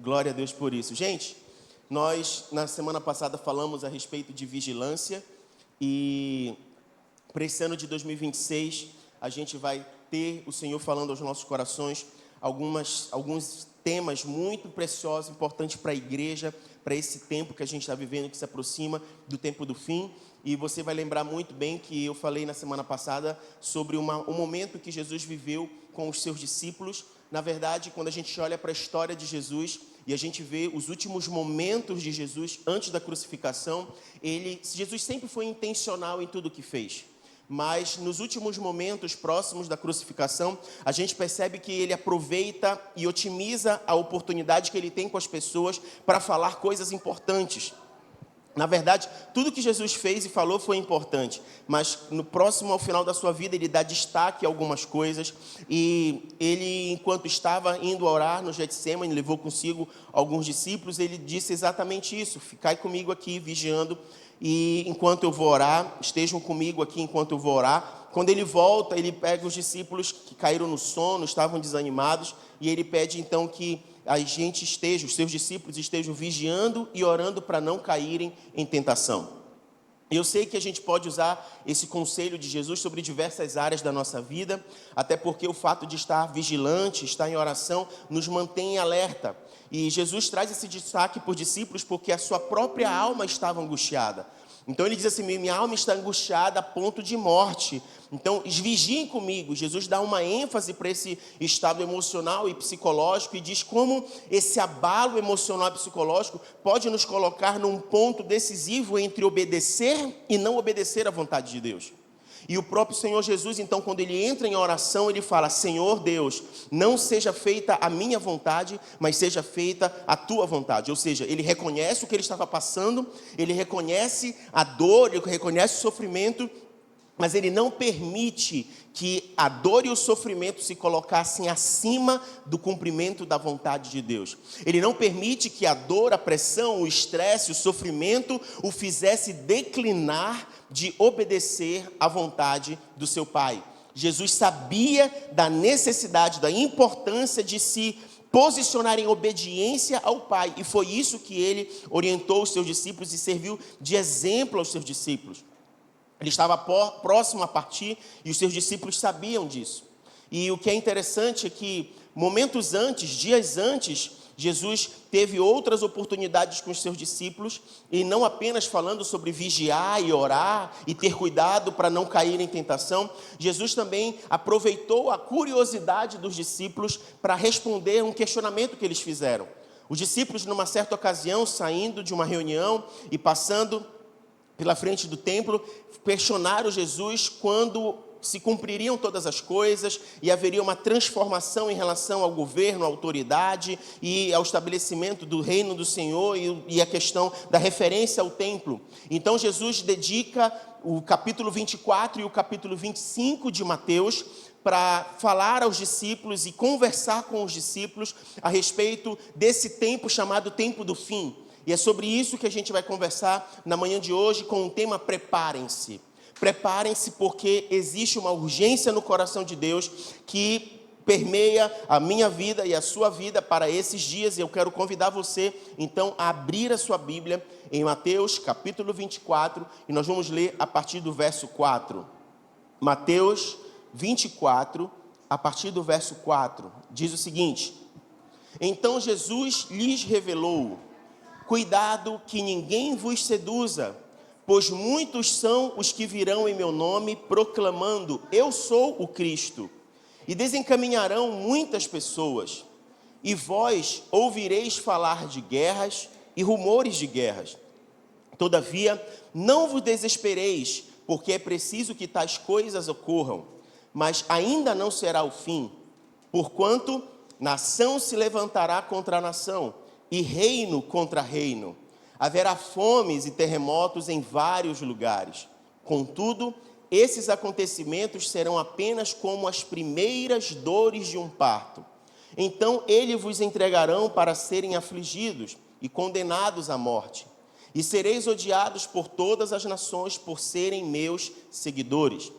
Glória a Deus por isso. Gente, nós na semana passada falamos a respeito de vigilância e para esse ano de 2026 a gente vai ter o Senhor falando aos nossos corações alguns temas muito preciosos, importantes para a igreja, para esse tempo que a gente está vivendo, que se aproxima do tempo do fim. E você vai lembrar muito bem que eu falei na semana passada sobre um momento que Jesus viveu com os seus discípulos. Na verdade, quando a gente olha para a história de Jesus e a gente vê os últimos momentos de Jesus antes da crucificação, Jesus sempre foi intencional em tudo o que fez. Mas nos últimos momentos próximos da crucificação, a gente percebe que ele aproveita e otimiza a oportunidade que ele tem com as pessoas para falar coisas importantes. Na verdade, tudo que Jesus fez e falou foi importante, mas ao final da sua vida, ele dá destaque a algumas coisas. E ele, enquanto estava indo orar no Getsêmani, levou consigo alguns discípulos, ele disse exatamente isso: ficai comigo aqui, vigiando, e enquanto eu vou orar, estejam comigo aqui enquanto eu vou orar. Quando ele volta, ele pega os discípulos que caíram no sono, estavam desanimados, e ele pede então que os seus discípulos estejam vigiando e orando para não caírem em tentação. Eu sei que a gente pode usar esse conselho de Jesus sobre diversas áreas da nossa vida, até porque o fato de estar vigilante, estar em oração, nos mantém em alerta. E Jesus traz esse destaque para os discípulos porque a sua própria alma estava angustiada. Então ele diz assim: minha alma está angustiada a ponto de morte. Então vigiem comigo. Jesus dá uma ênfase para esse estado emocional e psicológico e diz como esse abalo emocional e psicológico pode nos colocar num ponto decisivo entre obedecer e não obedecer à vontade de Deus. E o próprio Senhor Jesus, então, quando ele entra em oração, ele fala: Senhor Deus, não seja feita a minha vontade, mas seja feita a tua vontade. Ou seja, ele reconhece o que ele estava passando, ele reconhece a dor, ele reconhece o sofrimento, mas ele não permite que a dor e o sofrimento se colocassem acima do cumprimento da vontade de Deus. Ele não permite que a dor, a pressão, o estresse, o sofrimento o fizesse declinar de obedecer à vontade do seu Pai. Jesus sabia da necessidade, da importância de se posicionar em obediência ao Pai, e foi isso que ele orientou os seus discípulos e serviu de exemplo aos seus discípulos. Ele estava próximo a partir e os seus discípulos sabiam disso. E o que é interessante é que momentos antes, dias antes, Jesus teve outras oportunidades com os seus discípulos, e não apenas falando sobre vigiar e orar e ter cuidado para não cair em tentação. Jesus também aproveitou a curiosidade dos discípulos para responder um questionamento que eles fizeram. Os discípulos, numa certa ocasião, saindo de uma reunião e passando pela frente do templo, questionaram Jesus quando se cumpririam todas as coisas e haveria uma transformação em relação ao governo, à autoridade e ao estabelecimento do reino do Senhor e a questão da referência ao templo. Então Jesus dedica o capítulo 24 e o capítulo 25 de Mateus para falar aos discípulos e conversar com os discípulos a respeito desse tempo chamado tempo do fim. E é sobre isso que a gente vai conversar na manhã de hoje com o tema Preparem-se. Preparem-se, porque existe uma urgência no coração de Deus que permeia a minha vida e a sua vida para esses dias. E eu quero convidar você, então, a abrir a sua Bíblia em Mateus, capítulo 24, e nós vamos ler a partir do verso 4. Mateus 24, a partir do verso 4, diz o seguinte: Então Jesus lhes revelou: Cuidado que ninguém vos seduza, pois muitos são os que virão em meu nome, proclamando: Eu sou o Cristo, e desencaminharão muitas pessoas. E vós ouvireis falar de guerras e rumores de guerras. Todavia, não vos desespereis, porque é preciso que tais coisas ocorram, mas ainda não será o fim, porquanto nação se levantará contra nação, e reino contra reino. Haverá fomes e terremotos em vários lugares. Contudo, esses acontecimentos serão apenas como as primeiras dores de um parto. Então eles vos entregarão para serem afligidos e condenados à morte. E sereis odiados por todas as nações por serem meus seguidores.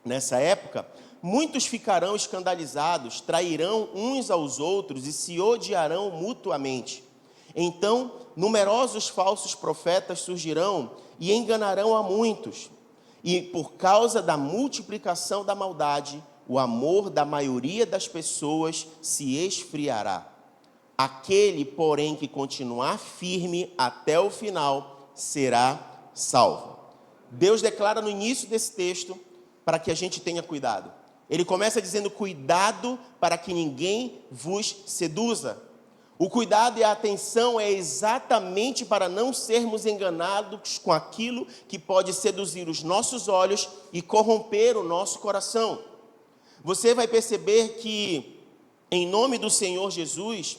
Nessa época, muitos ficarão escandalizados, trairão uns aos outros e se odiarão mutuamente. Então, numerosos falsos profetas surgirão e enganarão a muitos. E por causa da multiplicação da maldade, o amor da maioria das pessoas se esfriará. Aquele, porém, que continuar firme até o final, será salvo. Deus declara no início desse texto para que a gente tenha cuidado. Ele começa dizendo: cuidado para que ninguém vos seduza. O cuidado e a atenção é exatamente para não sermos enganados com aquilo que pode seduzir os nossos olhos e corromper o nosso coração. Você vai perceber que, em nome do Senhor Jesus,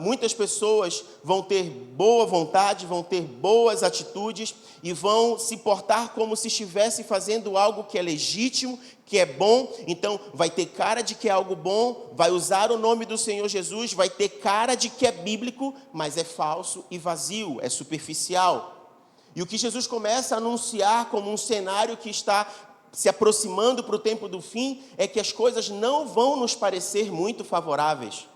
muitas pessoas vão ter boa vontade, vão ter boas atitudes e vão se portar como se estivesse fazendo algo que é legítimo, que é bom. Então vai ter cara de que é algo bom, vai usar o nome do Senhor Jesus, vai ter cara de que é bíblico, mas é falso e vazio, é superficial. E o que Jesus começa a anunciar como um cenário que está se aproximando para o tempo do fim é que as coisas não vão nos parecer muito favoráveis.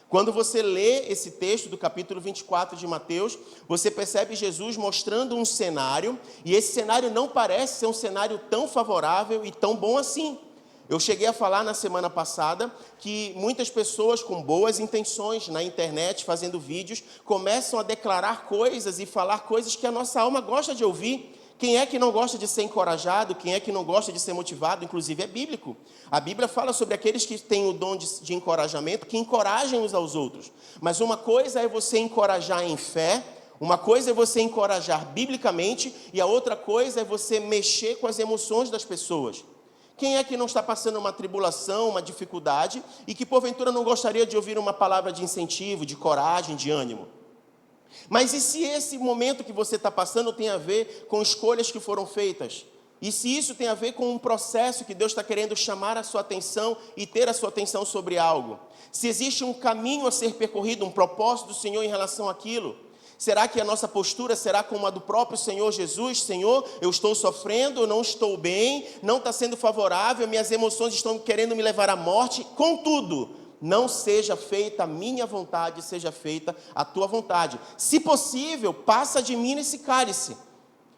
Quando você lê esse texto do capítulo 24 de Mateus, você percebe Jesus mostrando um cenário, e esse cenário não parece ser um cenário tão favorável e tão bom assim. Eu cheguei a falar na semana passada que muitas pessoas com boas intenções na internet, fazendo vídeos, começam a declarar coisas e falar coisas que a nossa alma gosta de ouvir. Quem é que não gosta de ser encorajado? Quem é que não gosta de ser motivado? Inclusive é bíblico. A Bíblia fala sobre aqueles que têm o dom de encorajamento, que encorajem uns aos outros. Mas uma coisa é você encorajar em fé, uma coisa é você encorajar biblicamente, e a outra coisa é você mexer com as emoções das pessoas. Quem é que não está passando uma tribulação, uma dificuldade, e que porventura não gostaria de ouvir uma palavra de incentivo, de coragem, de ânimo? Mas e se esse momento que você está passando tem a ver com escolhas que foram feitas? E se isso tem a ver com um processo que Deus está querendo chamar a sua atenção e ter a sua atenção sobre algo? Se existe um caminho a ser percorrido, um propósito do Senhor em relação àquilo? Será que a nossa postura será como a do próprio Senhor Jesus? Senhor, eu estou sofrendo, eu não estou bem, não está sendo favorável, minhas emoções estão querendo me levar à morte. Contudo, não seja feita a minha vontade, seja feita a tua vontade. Se possível, passa de mim esse cálice.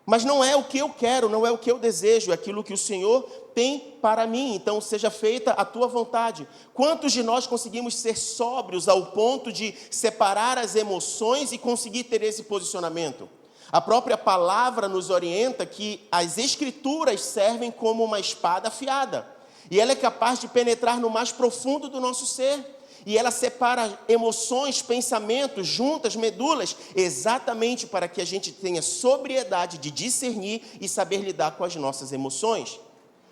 Mas não é o que eu quero, não é o que eu desejo, é aquilo que o Senhor tem para mim. Então, seja feita a tua vontade. Quantos de nós conseguimos ser sóbrios ao ponto de separar as emoções e conseguir ter esse posicionamento? A própria palavra nos orienta que as Escrituras servem como uma espada afiada. E ela é capaz de penetrar no mais profundo do nosso ser. E ela separa emoções, pensamentos, juntas, medulas, exatamente para que a gente tenha sobriedade de discernir e saber lidar com as nossas emoções.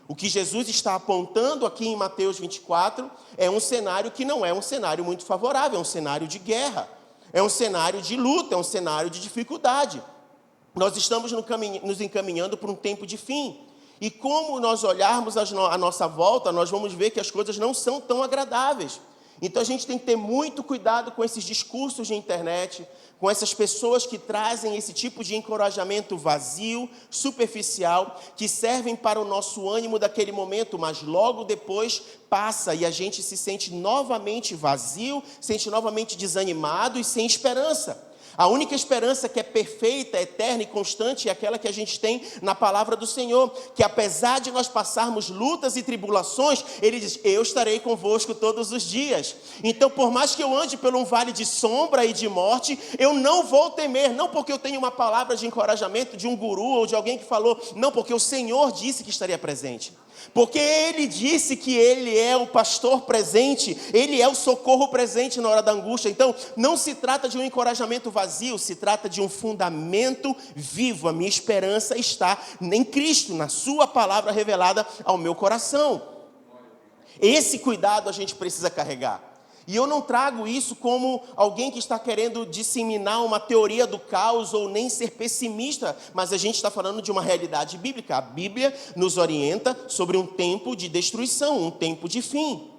O que Jesus está apontando aqui em Mateus 24 é um cenário que não é um cenário muito favorável, é um cenário de guerra, é um cenário de luta, é um cenário de dificuldade. Nós estamos nos encaminhando para um tempo de fim. E como nós olharmos a nossa volta, nós vamos ver que as coisas não são tão agradáveis. Então a gente tem que ter muito cuidado com esses discursos de internet, com essas pessoas que trazem esse tipo de encorajamento vazio, superficial, que servem para o nosso ânimo daquele momento, mas logo depois passa e a gente se sente novamente vazio, sente novamente desanimado e sem esperança. A única esperança que é perfeita, eterna e constante é aquela que a gente tem na palavra do Senhor, que apesar de nós passarmos lutas e tribulações, Ele diz: eu estarei convosco todos os dias. Então, por mais que eu ande por um vale de sombra e de morte, eu não vou temer, não porque eu tenho uma palavra de encorajamento de um guru ou de alguém que falou, não, porque o Senhor disse que estaria presente. Porque Ele disse que Ele é o pastor presente, Ele é o socorro presente na hora da angústia. Então, não se trata de um encorajamento vazio, se trata de um fundamento vivo. A minha esperança está em Cristo, na sua palavra revelada ao meu coração. Esse cuidado a gente precisa carregar. E eu não trago isso como alguém que está querendo disseminar uma teoria do caos ou nem ser pessimista, mas a gente está falando de uma realidade bíblica. A Bíblia nos orienta sobre um tempo de destruição, um tempo de fim.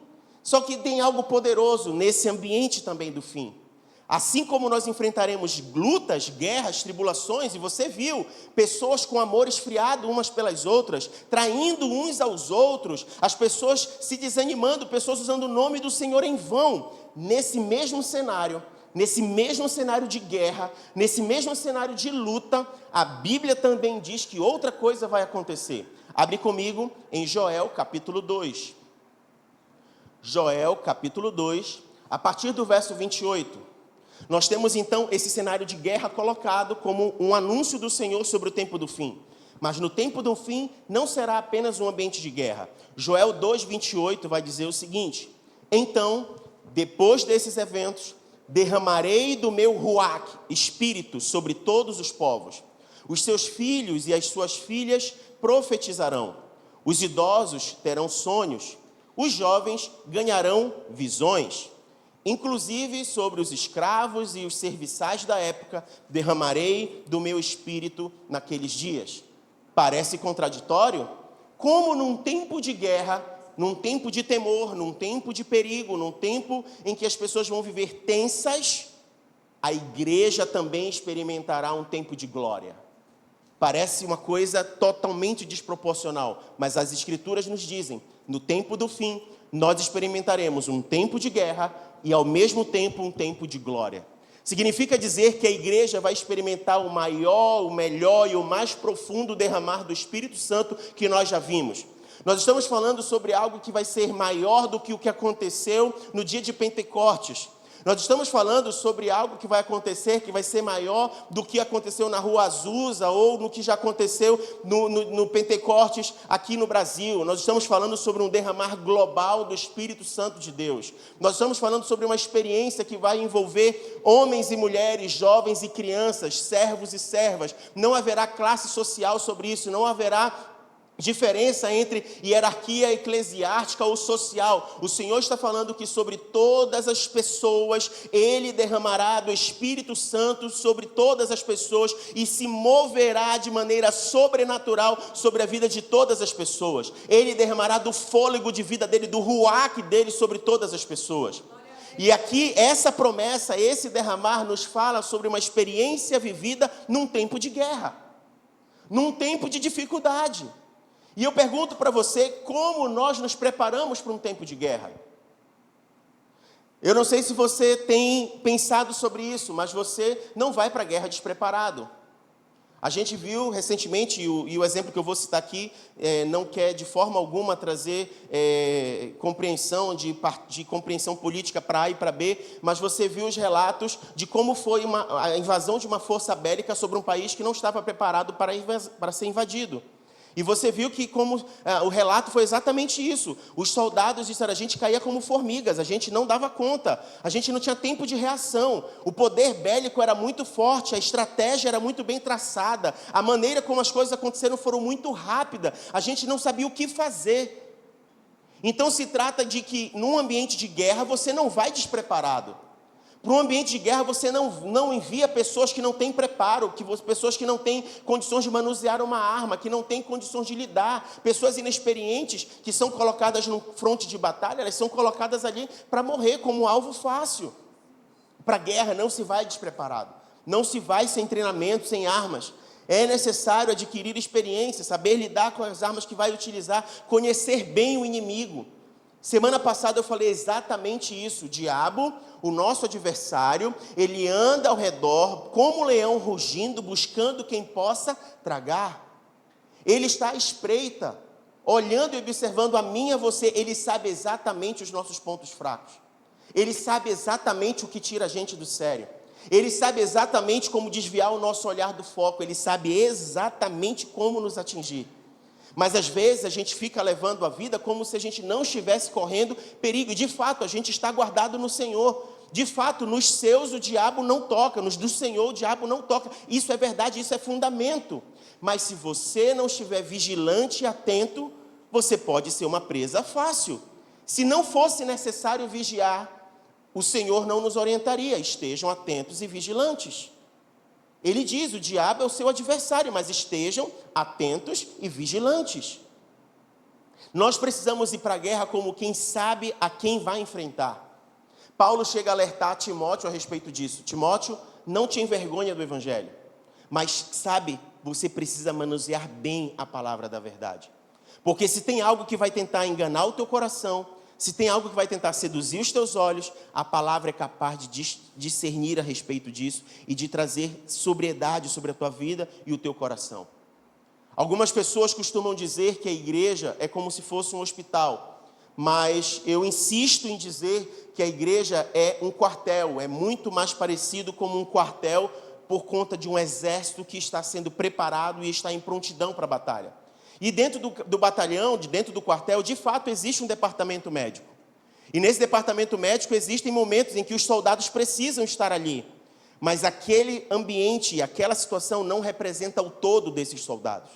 Só que tem algo poderoso nesse ambiente também do fim. Assim como nós enfrentaremos lutas, guerras, tribulações, e você viu pessoas com amor esfriado umas pelas outras, traindo uns aos outros, as pessoas se desanimando, pessoas usando o nome do Senhor em vão. Nesse mesmo cenário de guerra, nesse mesmo cenário de luta, a Bíblia também diz que outra coisa vai acontecer. Abre comigo em Joel capítulo 2. Joel capítulo 2, a partir do verso 28. Nós temos então esse cenário de guerra colocado como um anúncio do Senhor sobre o tempo do fim. Mas no tempo do fim não será apenas um ambiente de guerra. Joel 2:28 vai dizer o seguinte: então, depois desses eventos, derramarei do meu ruach, espírito, sobre todos os povos. Os seus filhos e as suas filhas profetizarão. Os idosos terão sonhos. Os jovens ganharão visões. Inclusive sobre os escravos e os serviçais da época, derramarei do meu espírito naqueles dias. Parece contraditório? Como num tempo de guerra, num tempo de temor, num tempo de perigo, num tempo em que as pessoas vão viver tensas, a igreja também experimentará um tempo de glória. Parece uma coisa totalmente desproporcional, mas as Escrituras nos dizem, no tempo do fim, nós experimentaremos um tempo de guerra e ao mesmo tempo um tempo de glória. Significa dizer que a igreja vai experimentar o maior, o melhor e o mais profundo derramar do Espírito Santo que nós já vimos. Nós estamos falando sobre algo que vai ser maior do que o que aconteceu no dia de Pentecostes. Nós estamos falando sobre algo que vai acontecer, que vai ser maior do que aconteceu na Rua Azusa ou no que já aconteceu no Pentecostes aqui no Brasil. Nós estamos falando sobre um derramar global do Espírito Santo de Deus. Nós estamos falando sobre uma experiência que vai envolver homens e mulheres, jovens e crianças, servos e servas. Não haverá classe social sobre isso, não haverá diferença entre hierarquia eclesiástica ou social. O Senhor está falando que sobre todas as pessoas, Ele derramará do Espírito Santo sobre todas as pessoas e se moverá de maneira sobrenatural sobre a vida de todas as pessoas. Ele derramará do fôlego de vida dEle, do ruach dEle sobre todas as pessoas. E aqui, essa promessa, esse derramar nos fala sobre uma experiência vivida num tempo de guerra, num tempo de dificuldade. E eu pergunto para você, como nós nos preparamos para um tempo de guerra? Eu não sei se você tem pensado sobre isso, mas você não vai para a guerra despreparado. A gente viu recentemente, e o exemplo que eu vou citar aqui, não quer de forma alguma trazer compreensão de compreensão política para A e para B, mas você viu os relatos de como foi a invasão de uma força bélica sobre um país que não estava preparado para ser invadido. E você viu que o relato foi exatamente isso. Os soldados disseram, a gente caía como formigas, a gente não dava conta, a gente não tinha tempo de reação. O poder bélico era muito forte, a estratégia era muito bem traçada, a maneira como as coisas aconteceram foram muito rápida, a gente não sabia o que fazer. Então se trata de que num ambiente de guerra você não vai despreparado. Para um ambiente de guerra, você não envia pessoas que não têm preparo, pessoas que não têm condições de manusear uma arma, que não têm condições de lidar, pessoas inexperientes que são colocadas no fronte de batalha, elas são colocadas ali para morrer como alvo fácil. Para a guerra não se vai despreparado, não se vai sem treinamento, sem armas. É necessário adquirir experiência, saber lidar com as armas que vai utilizar, conhecer bem o inimigo. Semana passada eu falei exatamente isso. O diabo, o nosso adversário, ele anda ao redor como um leão rugindo, buscando quem possa tragar. Ele está à espreita, olhando e observando a mim e a você. Ele sabe exatamente os nossos pontos fracos. Ele sabe exatamente o que tira a gente do sério. Ele sabe exatamente como desviar o nosso olhar do foco. Ele sabe exatamente como nos atingir. Mas às vezes a gente fica levando a vida como se a gente não estivesse correndo perigo. E de fato a gente está guardado no Senhor. De fato, nos seus o diabo não toca, nos do Senhor o diabo não toca. Isso é verdade, isso é fundamento. Mas se você não estiver vigilante e atento, você pode ser uma presa fácil. Se não fosse necessário vigiar, o Senhor não nos orientaria. Estejam atentos e vigilantes. Ele diz, o diabo é o seu adversário, mas estejam atentos e vigilantes. Nós precisamos ir para a guerra como quem sabe a quem vai enfrentar. Paulo chega a alertar Timóteo a respeito disso. Timóteo, não te envergonha do evangelho, mas sabe, você precisa manusear bem a palavra da verdade. Porque se tem algo que vai tentar enganar o teu coração, se tem algo que vai tentar seduzir os teus olhos, a palavra é capaz de discernir a respeito disso e de trazer sobriedade sobre a tua vida e o teu coração. Algumas pessoas costumam dizer que a igreja é como se fosse um hospital, mas eu insisto em dizer que a igreja é um quartel, é muito mais parecido como um quartel por conta de um exército que está sendo preparado e está em prontidão para a batalha. E dentro do batalhão, dentro do quartel, de fato existe um departamento médico. E nesse departamento médico existem momentos em que os soldados precisam estar ali. Mas aquele ambiente, aquela situação não representa o todo desses soldados.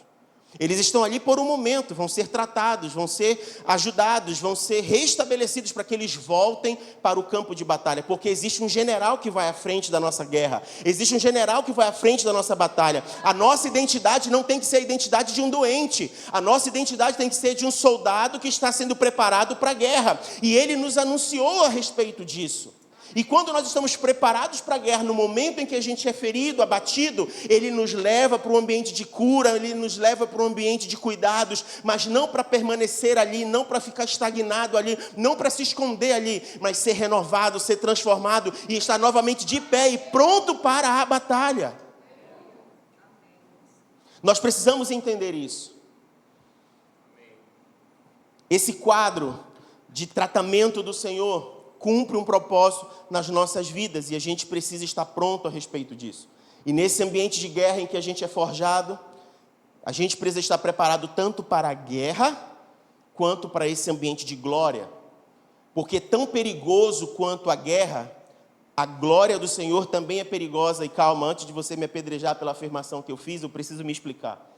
Eles estão ali por um momento, vão ser tratados, vão ser ajudados, vão ser restabelecidos para que eles voltem para o campo de batalha. Porque existe um general que vai à frente da nossa guerra. Existe um general que vai à frente da nossa batalha. A nossa identidade não tem que ser a identidade de um doente. A nossa identidade tem que ser de um soldado que está sendo preparado para a guerra. E ele nos anunciou a respeito disso. E quando nós estamos preparados para a guerra, no momento em que a gente é ferido, abatido, ele nos leva para um ambiente de cura, ele nos leva para um ambiente de cuidados, mas não para permanecer ali, não para ficar estagnado ali, não para se esconder ali, mas ser renovado, ser transformado e estar novamente de pé e pronto para a batalha. Nós precisamos entender isso. Esse quadro de tratamento do Senhor cumpre um propósito nas nossas vidas e a gente precisa estar pronto a respeito disso. E nesse ambiente de guerra em que a gente é forjado, a gente precisa estar preparado tanto para a guerra quanto para esse ambiente de glória. Porque tão perigoso quanto a guerra, a glória do Senhor também é perigosa. E calma, antes de você me apedrejar pela afirmação que eu fiz, eu preciso me explicar.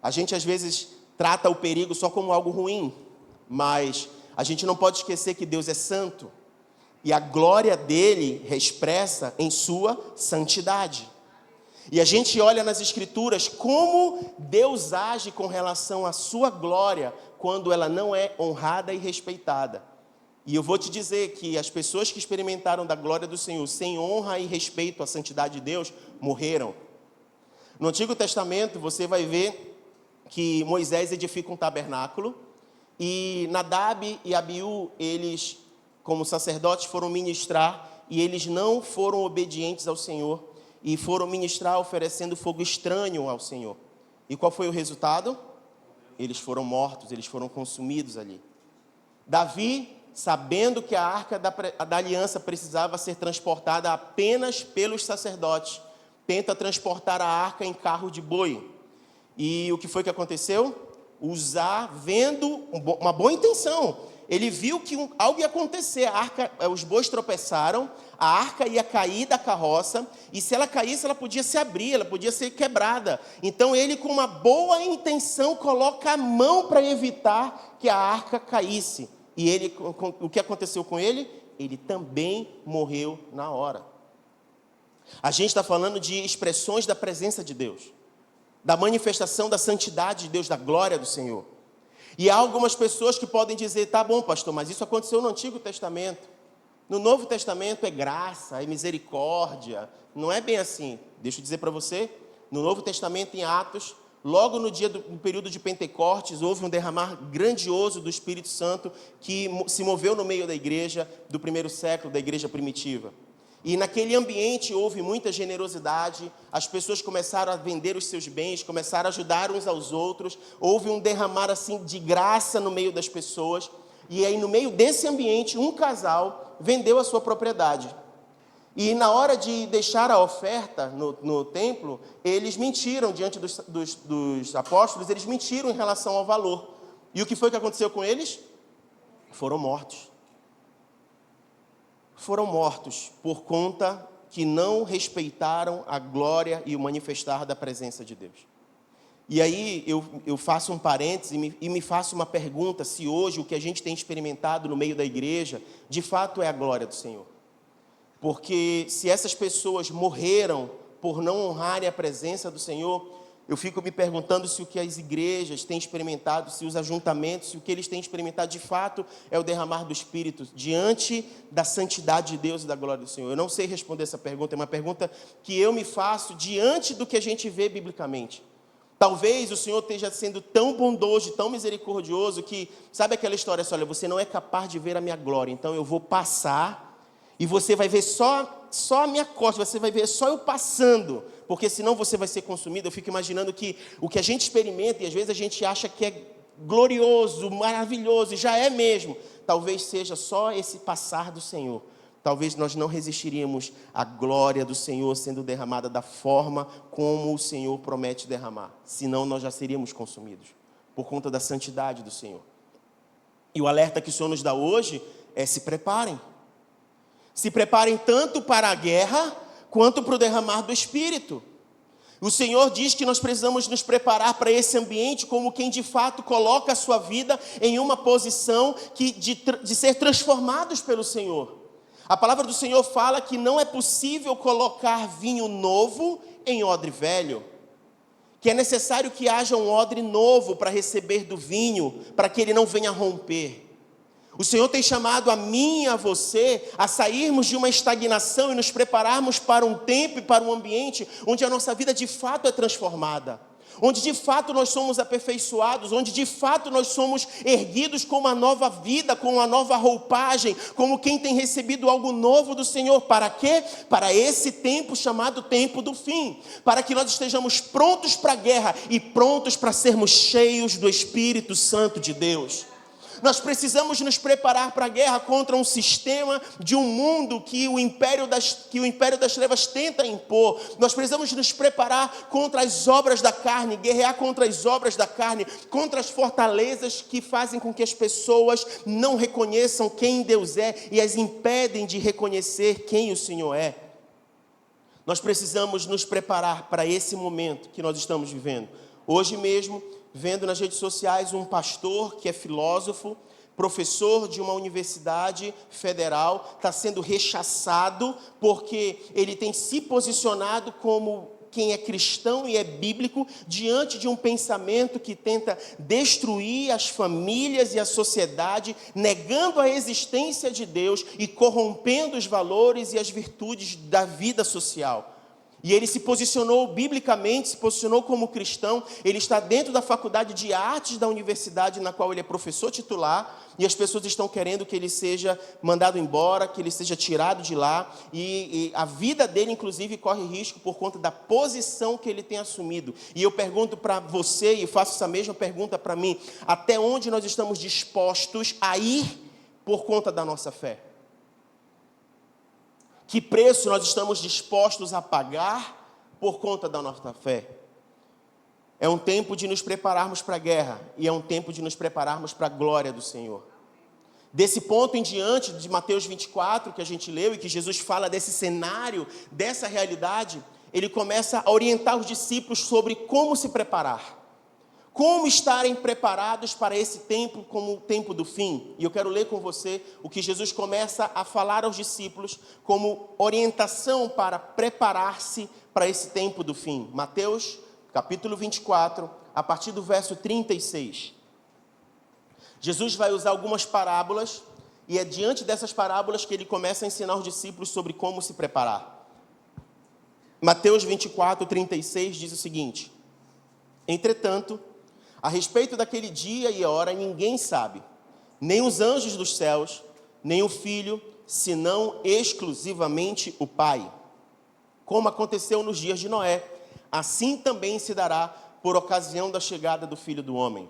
A gente às vezes trata o perigo só como algo ruim, mas a gente não pode esquecer que Deus é santo. E a glória dele expressa em sua santidade. E a gente olha nas Escrituras como Deus age com relação à sua glória quando ela não é honrada e respeitada. E eu vou te dizer que as pessoas que experimentaram da glória do Senhor sem honra e respeito à santidade de Deus, morreram. No Antigo Testamento você vai ver que Moisés edifica um tabernáculo e Nadab e Abiú, eles, como sacerdotes, foram ministrar e eles não foram obedientes ao Senhor e foram ministrar oferecendo fogo estranho ao Senhor. E qual foi o resultado? Eles foram mortos, eles foram consumidos ali. Davi, sabendo que a arca da aliança precisava ser transportada apenas pelos sacerdotes, tenta transportar a arca em carro de boi. E o que foi que aconteceu? Uzá, vendo uma boa intenção, ele viu que algo ia acontecer, os bois tropeçaram, a arca ia cair da carroça, e se ela caísse, ela podia se abrir, ela podia ser quebrada. Então ele, com uma boa intenção, coloca a mão para evitar que a arca caísse. E ele, o que aconteceu com ele? Ele também morreu na hora. A gente está falando de expressões da presença de Deus, da manifestação da santidade de Deus, da glória do Senhor. E há algumas pessoas que podem dizer, tá bom, pastor, mas isso aconteceu no Antigo Testamento. No Novo Testamento é graça, é misericórdia. Não é bem assim. Deixa eu dizer para você, no Novo Testamento, em Atos, logo no período de Pentecostes, houve um derramar grandioso do Espírito Santo que se moveu no meio da igreja do primeiro século, da igreja primitiva. E naquele ambiente houve muita generosidade, as pessoas começaram a vender os seus bens, começaram a ajudar uns aos outros, houve um derramar assim de graça no meio das pessoas, e aí no meio desse ambiente um casal vendeu a sua propriedade. E na hora de deixar a oferta no templo, eles mentiram diante dos apóstolos, eles mentiram em relação ao valor. E o que foi que aconteceu com eles? Foram mortos. Foram mortos por conta que não respeitaram a glória e o manifestar da presença de Deus. E aí eu faço um parênteses e me faço uma pergunta, se hoje o que a gente tem experimentado no meio da igreja, de fato é a glória do Senhor. Porque se essas pessoas morreram por não honrarem a presença do Senhor, Eu fico me perguntando se o que as igrejas têm experimentado, se os ajuntamentos, se o que eles têm experimentado de fato é o derramar do Espírito diante da santidade de Deus e da glória do Senhor. Eu não sei responder essa pergunta, é uma pergunta que eu me faço diante do que a gente vê biblicamente. Talvez o Senhor esteja sendo tão bondoso, tão misericordioso que, sabe aquela história assim, olha, você não é capaz de ver a minha glória, então eu vou passar e você vai ver só a minha costa, você vai ver só eu passando, porque senão você vai ser consumido. Eu fico imaginando que o que a gente experimenta, e às vezes a gente acha que é glorioso, maravilhoso, e já é mesmo, talvez seja só esse passar do Senhor. Talvez nós não resistiríamos à glória do Senhor sendo derramada da forma como o Senhor promete derramar. Senão nós já seríamos consumidos, por conta da santidade do Senhor. E o alerta que o Senhor nos dá hoje é: se preparem. Se preparem tanto para a guerra, quanto para o derramar do Espírito. O Senhor diz que nós precisamos nos preparar para esse ambiente como quem de fato coloca a sua vida em uma posição de ser transformados pelo Senhor. A palavra do Senhor fala que não é possível colocar vinho novo em odre velho, que é necessário que haja um odre novo para receber do vinho, para que ele não venha romper. O Senhor tem chamado a mim e a você a sairmos de uma estagnação e nos prepararmos para um tempo e para um ambiente onde a nossa vida de fato é transformada, onde de fato nós somos aperfeiçoados, onde de fato nós somos erguidos com uma nova vida, com uma nova roupagem, como quem tem recebido algo novo do Senhor. Para quê? Para esse tempo chamado tempo do fim, para que nós estejamos prontos para a guerra e prontos para sermos cheios do Espírito Santo de Deus. Nós precisamos nos preparar para a guerra contra um sistema de um mundo que o império das trevas tenta impor. Nós precisamos nos preparar contra as obras da carne, guerrear contra as obras da carne, contra as fortalezas que fazem com que as pessoas não reconheçam quem Deus é e as impedem de reconhecer quem o Senhor é. Nós precisamos nos preparar para esse momento que nós estamos vivendo. Hoje mesmo, vendo nas redes sociais um pastor que é filósofo, professor de uma universidade federal, está sendo rechaçado porque ele tem se posicionado como quem é cristão e é bíblico diante de um pensamento que tenta destruir as famílias e a sociedade, negando a existência de Deus e corrompendo os valores e as virtudes da vida social. E ele se posicionou biblicamente, se posicionou como cristão. Ele está dentro da faculdade de artes da universidade na qual ele é professor titular, e as pessoas estão querendo que ele seja mandado embora, que ele seja tirado de lá, e a vida dele inclusive corre risco por conta da posição que ele tem assumido. E eu pergunto para você, e faço essa mesma pergunta para mim: até onde nós estamos dispostos a ir por conta da nossa fé? Que preço nós estamos dispostos a pagar por conta da nossa fé? É um tempo de nos prepararmos para a guerra, e é um tempo de nos prepararmos para a glória do Senhor. Desse ponto em diante, de Mateus 24, que a gente leu, e que Jesus fala desse cenário, dessa realidade, ele começa a orientar os discípulos sobre como se preparar. Como estarem preparados para esse tempo como o tempo do fim. E eu quero ler com você o que Jesus começa a falar aos discípulos como orientação para preparar-se para esse tempo do fim. Mateus, capítulo 24, a partir do verso 36. Jesus vai usar algumas parábolas, e é diante dessas parábolas que ele começa a ensinar os discípulos sobre como se preparar. Mateus 24, 36 diz o seguinte: entretanto, a respeito daquele dia e hora ninguém sabe, nem os anjos dos céus, nem o Filho, senão exclusivamente o Pai. Como aconteceu nos dias de Noé, assim também se dará por ocasião da chegada do Filho do Homem.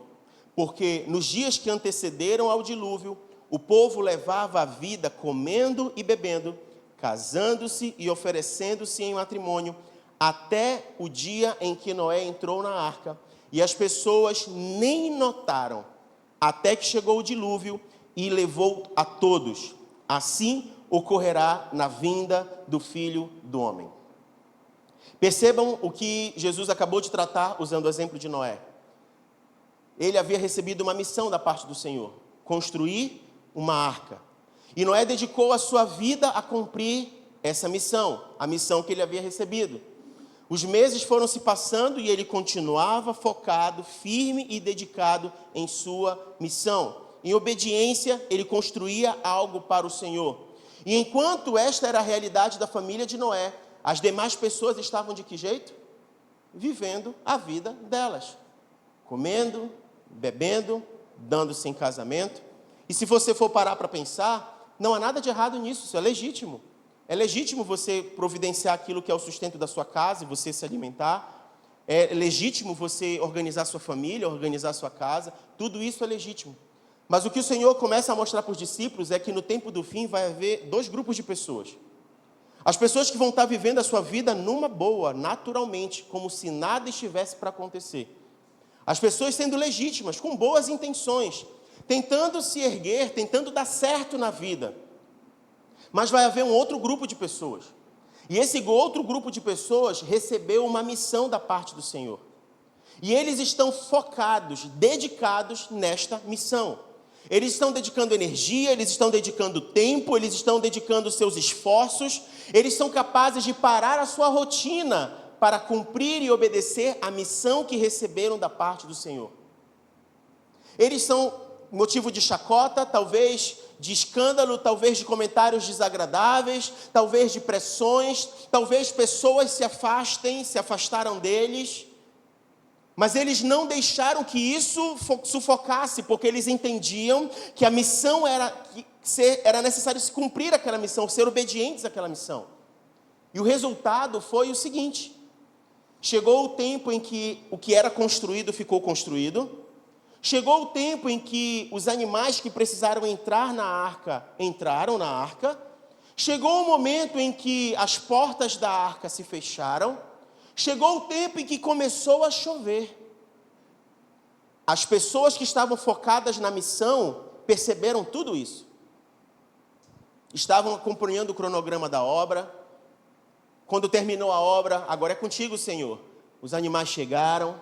Porque nos dias que antecederam ao dilúvio, o povo levava a vida comendo e bebendo, casando-se e oferecendo-se em matrimônio, até o dia em que Noé entrou na arca. E as pessoas nem notaram, até que chegou o dilúvio e levou a todos. Assim ocorrerá na vinda do Filho do Homem. Percebam o que Jesus acabou de tratar usando o exemplo de Noé. Ele havia recebido uma missão da parte do Senhor: construir uma arca. E Noé dedicou a sua vida a cumprir essa missão, a missão que ele havia recebido. Os meses foram se passando e ele continuava focado, firme e dedicado em sua missão. Em obediência, ele construía algo para o Senhor. E enquanto esta era a realidade da família de Noé, as demais pessoas estavam de que jeito? Vivendo a vida delas. Comendo, bebendo, dando-se em casamento. E se você for parar para pensar, não há nada de errado nisso, isso é legítimo. É legítimo você providenciar aquilo que é o sustento da sua casa e você se alimentar. É legítimo você organizar sua família, organizar sua casa. Tudo isso é legítimo. Mas o que o Senhor começa a mostrar para os discípulos é que no tempo do fim vai haver dois grupos de pessoas. As pessoas que vão estar vivendo a sua vida numa boa, naturalmente, como se nada estivesse para acontecer. As pessoas sendo legítimas, com boas intenções, tentando se erguer, tentando dar certo na vida. Mas vai haver um outro grupo de pessoas. E esse outro grupo de pessoas recebeu uma missão da parte do Senhor. E eles estão focados, dedicados nesta missão. Eles estão dedicando energia, eles estão dedicando tempo, eles estão dedicando seus esforços. Eles são capazes de parar a sua rotina para cumprir e obedecer a missão que receberam da parte do Senhor. Eles são motivo de chacota, talvez de escândalo, talvez de comentários desagradáveis, talvez de pressões, talvez pessoas se afastaram deles. Mas eles não deixaram que isso sufocasse, porque eles entendiam que a missão era necessário se cumprir aquela missão, ser obedientes àquela missão. E o resultado foi o seguinte: chegou o tempo em que o que era construído ficou construído, chegou o tempo em que os animais que precisaram entrar na arca, entraram na arca, chegou o momento em que as portas da arca se fecharam, chegou o tempo em que começou a chover. As pessoas que estavam focadas na missão perceberam tudo isso. Estavam acompanhando o cronograma da obra. Quando terminou a obra, agora é contigo, Senhor. Os animais chegaram,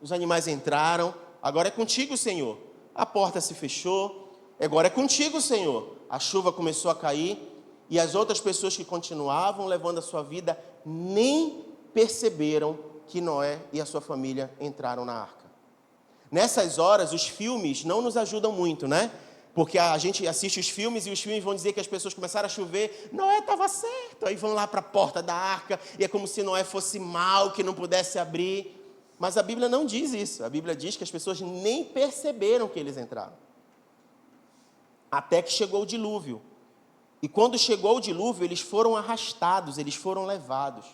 os animais entraram, agora é contigo, Senhor. A porta se fechou, agora é contigo, Senhor. A chuva começou a cair e as outras pessoas que continuavam levando a sua vida nem perceberam que Noé e a sua família entraram na arca. Nessas horas, os filmes não nos ajudam muito, né? Porque a gente assiste os filmes e os filmes vão dizer que as pessoas começaram a chover, Noé estava certo, aí vão lá para a porta da arca, e é como se Noé fosse mau, que não pudesse abrir. Mas a Bíblia não diz isso, a Bíblia diz que as pessoas nem perceberam que eles entraram. Até que chegou o dilúvio. E quando chegou o dilúvio, eles foram arrastados, eles foram levados.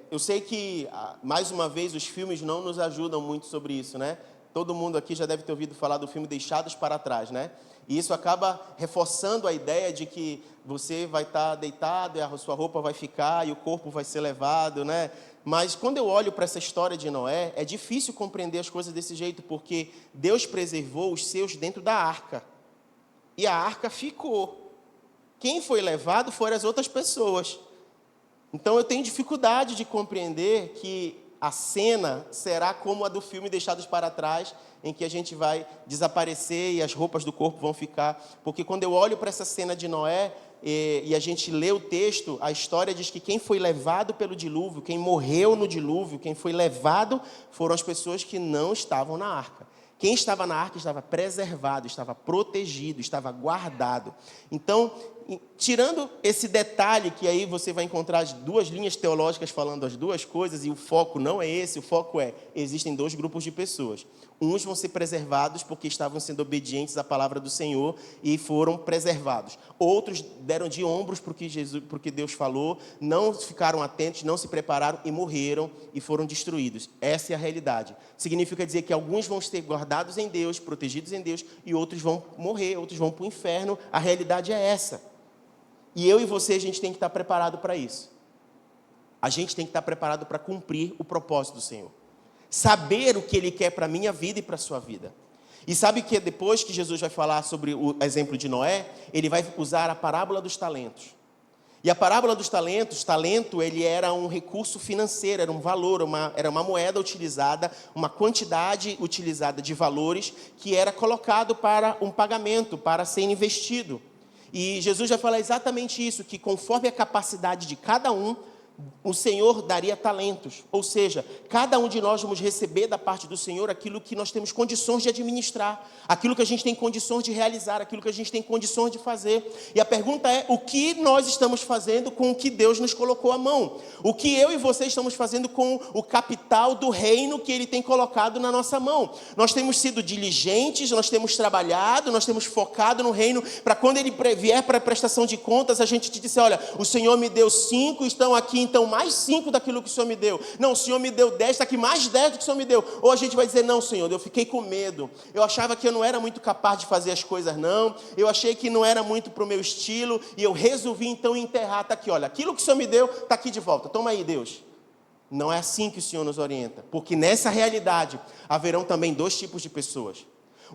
Eu sei que, mais uma vez, os filmes não nos ajudam muito sobre isso, né? Todo mundo aqui já deve ter ouvido falar do filme Deixados para Trás, né? E isso acaba reforçando a ideia de que você vai estar deitado e a sua roupa vai ficar e o corpo vai ser levado, né? Mas quando eu olho para essa história de Noé, é difícil compreender as coisas desse jeito, porque Deus preservou os seus dentro da arca. E a arca ficou. Quem foi levado foram as outras pessoas. Então eu tenho dificuldade de compreender que a cena será como a do filme Deixados para Trás, em que a gente vai desaparecer e as roupas do corpo vão ficar. Porque quando eu olho para essa cena de Noé e a gente lê o texto, a história diz que quem foi levado pelo dilúvio, quem morreu no dilúvio, quem foi levado foram as pessoas que não estavam na arca. Quem estava na arca estava preservado, estava protegido, estava guardado. Então, tirando esse detalhe, que aí você vai encontrar as duas linhas teológicas falando as duas coisas, e o foco não é esse, o foco é, existem dois grupos de pessoas. Uns vão ser preservados porque estavam sendo obedientes à palavra do Senhor e foram preservados. Outros deram de ombros para o que Deus falou, não ficaram atentos, não se prepararam e morreram e foram destruídos. Essa é a realidade. Significa dizer que alguns vão ser guardados em Deus, protegidos em Deus, e outros vão morrer, outros vão para o inferno. A realidade é essa. E eu e você, a gente tem que estar preparado para isso. A gente tem que estar preparado para cumprir o propósito do Senhor. Saber o que Ele quer para a minha vida e para a sua vida. E sabe que depois que Jesus vai falar sobre o exemplo de Noé, Ele vai usar a parábola dos talentos. E a parábola dos talentos, talento, ele era um recurso financeiro, era um valor, era uma moeda utilizada, uma quantidade utilizada de valores que era colocado para um pagamento, para ser investido. E Jesus vai falar exatamente isso, que conforme a capacidade de cada um, o Senhor daria talentos, ou seja, cada um de nós vamos receber da parte do Senhor aquilo que nós temos condições de administrar, aquilo que a gente tem condições de realizar, aquilo que a gente tem condições de fazer. E a pergunta é, o que nós estamos fazendo com o que Deus nos colocou à mão? O que eu e você estamos fazendo com o capital do reino que Ele tem colocado na nossa mão? Nós temos sido diligentes, nós temos trabalhado, nós temos focado no reino, para quando Ele vier para a prestação de contas, a gente te disser, olha, o Senhor me deu 5, estão aqui então mais 5 daquilo que o Senhor me deu. Não, o Senhor me deu 10, está aqui mais 10 do que o Senhor me deu. Ou a gente vai dizer, não, Senhor, eu fiquei com medo. Eu achava que eu não era muito capaz de fazer as coisas, não. Eu achei que não era muito para o meu estilo. E eu resolvi então enterrar. Está aqui, olha, aquilo que o Senhor me deu, está aqui de volta. Toma aí, Deus. Não é assim que o Senhor nos orienta. Porque nessa realidade, haverão também 2 tipos de pessoas.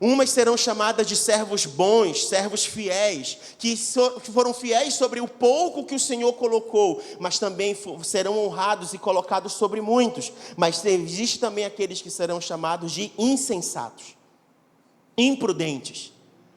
Umas serão chamadas de servos bons, servos fiéis, que foram fiéis sobre o pouco que o Senhor colocou, mas também serão honrados e colocados sobre muitos. Mas existe também aqueles que serão chamados de insensatos, imprudentes,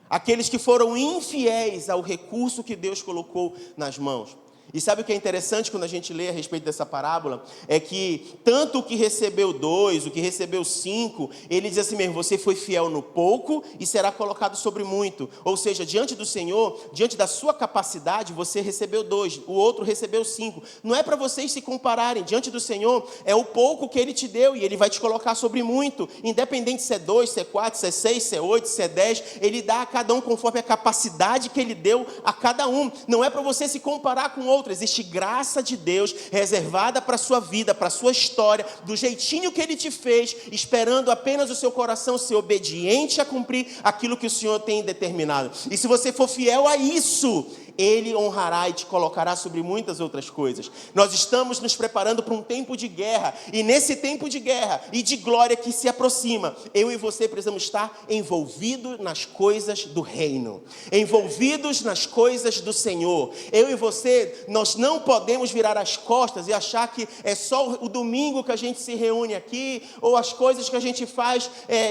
aqueles que foram infiéis ao recurso que Deus colocou nas mãos. E sabe o que é interessante quando a gente lê a respeito dessa parábola? É que tanto o que recebeu 2, o que recebeu 5, ele diz assim mesmo, você foi fiel no pouco e será colocado sobre muito. Ou seja, diante do Senhor, diante da sua capacidade, você recebeu 2, o outro recebeu 5. Não é para vocês se compararem, diante do Senhor é o pouco que Ele te deu e Ele vai te colocar sobre muito. Independente se é 2, se é 4, se é 6, se é 8, se é 10, Ele dá a cada um conforme a capacidade que Ele deu a cada um. Não é para você se comparar com outro. Existe graça de Deus reservada para a sua vida, para a sua história, do jeitinho que Ele te fez, esperando apenas o seu coração ser obediente a cumprir aquilo que o Senhor tem determinado. E se você for fiel a isso, Ele honrará e te colocará sobre muitas outras coisas. Nós estamos nos preparando para um tempo de guerra, e nesse tempo de guerra e de glória que se aproxima, eu e você precisamos estar envolvidos nas coisas do reino, envolvidos nas coisas do Senhor. Eu e você, nós não podemos virar as costas e achar que é só o domingo que a gente se reúne aqui, ou as coisas que a gente faz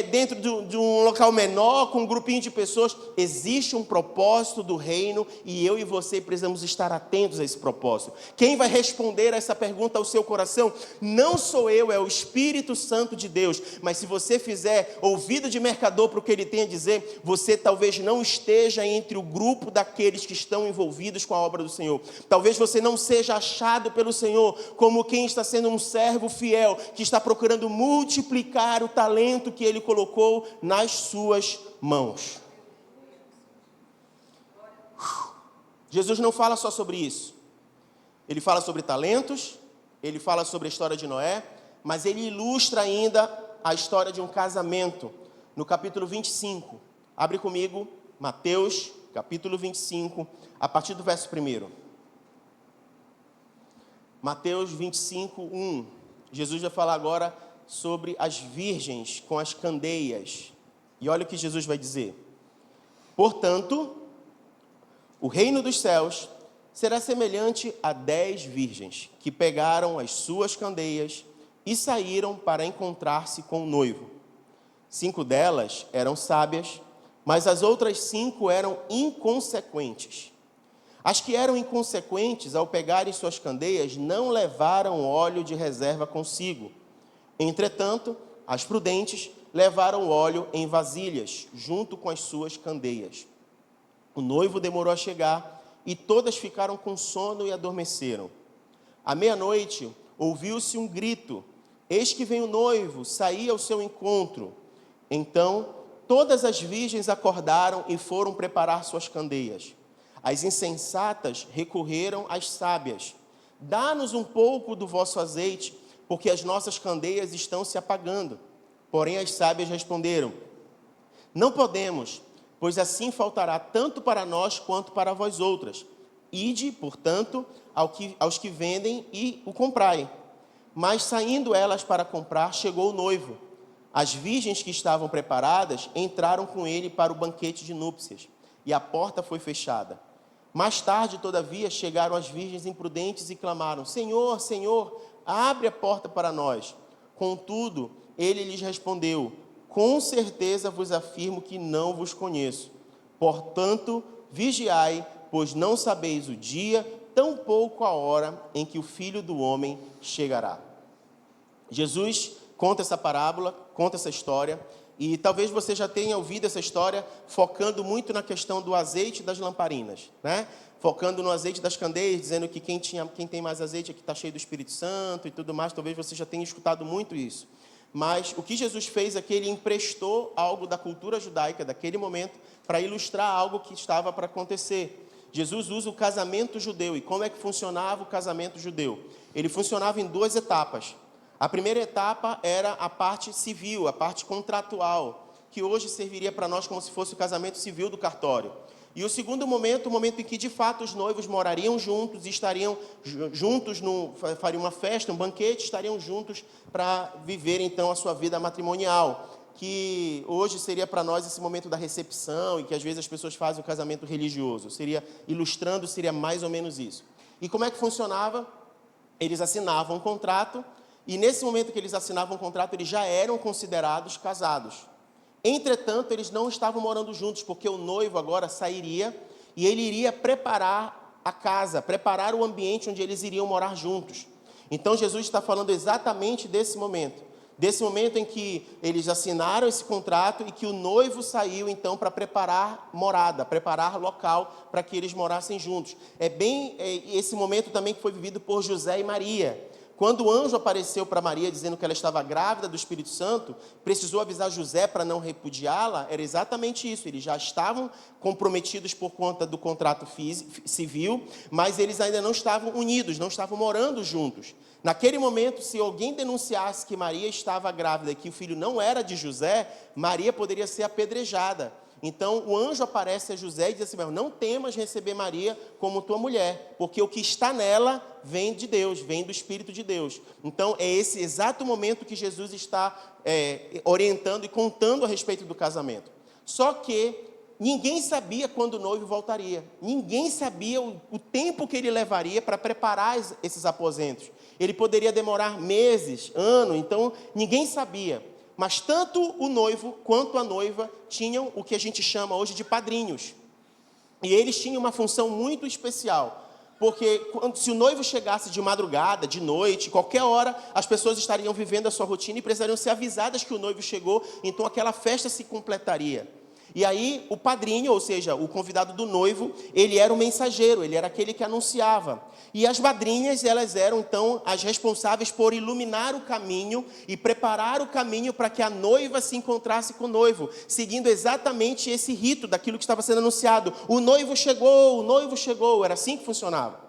dentro de um local menor, com um grupinho de pessoas. Existe um propósito do reino, e eu e você precisamos estar atentos a esse propósito. Quem vai responder a essa pergunta ao seu coração não sou eu, é o Espírito Santo de Deus. Mas se você fizer ouvido de mercador para o que ele tem a dizer, você talvez não esteja entre o grupo daqueles que estão envolvidos com a obra do Senhor. Talvez você não seja achado pelo Senhor como quem está sendo um servo fiel, que está procurando multiplicar o talento que Ele colocou nas suas mãos. Jesus não fala só sobre isso. Ele fala sobre talentos, ele fala sobre a história de Noé, mas ele ilustra ainda a história de um casamento. No capítulo 25, abre comigo, Mateus, capítulo 25, a partir do verso 1. Mateus 25, 1. Jesus vai falar agora sobre as virgens com as candeias. E olha o que Jesus vai dizer. Portanto, o reino dos céus será semelhante a 10 virgens que pegaram as suas candeias e saíram para encontrar-se com o noivo. 5 delas eram sábias, mas as outras 5 eram inconsequentes. As que eram inconsequentes, ao pegarem suas candeias, não levaram óleo de reserva consigo. Entretanto, as prudentes levaram óleo em vasilhas, junto com as suas candeias. O noivo demorou a chegar, e todas ficaram com sono e adormeceram. À meia-noite, ouviu-se um grito: eis que vem o noivo, saí ao seu encontro. Então, todas as virgens acordaram e foram preparar suas candeias. As insensatas recorreram às sábias: dá-nos um pouco do vosso azeite, porque as nossas candeias estão se apagando. Porém, as sábias responderam: não podemos, pois assim faltará tanto para nós quanto para vós outras. Ide, portanto, aos que vendem e o comprai. Mas saindo elas para comprar, chegou o noivo. As virgens que estavam preparadas entraram com ele para o banquete de núpcias, e a porta foi fechada. Mais tarde, todavia, chegaram as virgens imprudentes e clamaram: Senhor, Senhor, abre a porta para nós. Contudo, ele lhes respondeu: com certeza vos afirmo que não vos conheço. Portanto, vigiai, pois não sabeis o dia tampouco a hora em que o Filho do Homem chegará. Jesus conta essa parábola, conta essa história, e talvez você já tenha ouvido essa história focando muito na questão do azeite das lamparinas, né? Focando no azeite das candeias, dizendo que quem tem mais azeite aqui está cheio do Espírito Santo e tudo mais. Talvez você já tenha escutado muito isso. Mas o que Jesus fez é que ele emprestou algo da cultura judaica daquele momento para ilustrar algo que estava para acontecer. Jesus usa o casamento judeu. E como é que funcionava o casamento judeu? Ele funcionava em 2 etapas. A primeira etapa era a parte civil, a parte contratual, que hoje serviria para nós como se fosse o casamento civil do cartório. E o segundo momento, o momento em que de fato os noivos morariam juntos e estariam juntos, fariam uma festa, um banquete, estariam juntos para viver então a sua vida matrimonial, que hoje seria para nós esse momento da recepção e que às vezes as pessoas fazem o casamento religioso. Seria mais ou menos isso. E como é que funcionava? Eles assinavam um contrato e nesse momento que eles assinavam o contrato, eles já eram considerados casados. Entretanto, eles não estavam morando juntos, porque o noivo agora sairia e ele iria preparar a casa, preparar o ambiente onde eles iriam morar juntos. Então, Jesus está falando exatamente desse momento em que eles assinaram esse contrato e que o noivo saiu, então, para preparar morada, preparar local para que eles morassem juntos. É bem esse momento também que foi vivido por José e Maria. Quando o anjo apareceu para Maria dizendo que ela estava grávida do Espírito Santo, precisou avisar José para não repudiá-la, era exatamente isso. Eles já estavam comprometidos por conta do contrato civil, mas eles ainda não estavam unidos, não estavam morando juntos. Naquele momento, se alguém denunciasse que Maria estava grávida e que o filho não era de José, Maria poderia ser apedrejada. Então, o anjo aparece a José e diz assim: não temas receber Maria como tua mulher, porque o que está nela vem de Deus, vem do Espírito de Deus. Então, é esse exato momento que Jesus está orientando e contando a respeito do casamento. Só que ninguém sabia quando o noivo voltaria. Ninguém sabia o tempo que ele levaria para preparar esses aposentos. Ele poderia demorar meses, ano, então ninguém sabia. Mas tanto o noivo quanto a noiva tinham o que a gente chama hoje de padrinhos. E eles tinham uma função muito especial, porque se o noivo chegasse de madrugada, de noite, qualquer hora, as pessoas estariam vivendo a sua rotina e precisariam ser avisadas que o noivo chegou, então aquela festa se completaria. E aí o padrinho, ou seja, o convidado do noivo, ele era o mensageiro, ele era aquele que anunciava. E as madrinhas, elas eram então as responsáveis por iluminar o caminho e preparar o caminho para que a noiva se encontrasse com o noivo, seguindo exatamente esse rito daquilo que estava sendo anunciado. O noivo chegou, era assim que funcionava.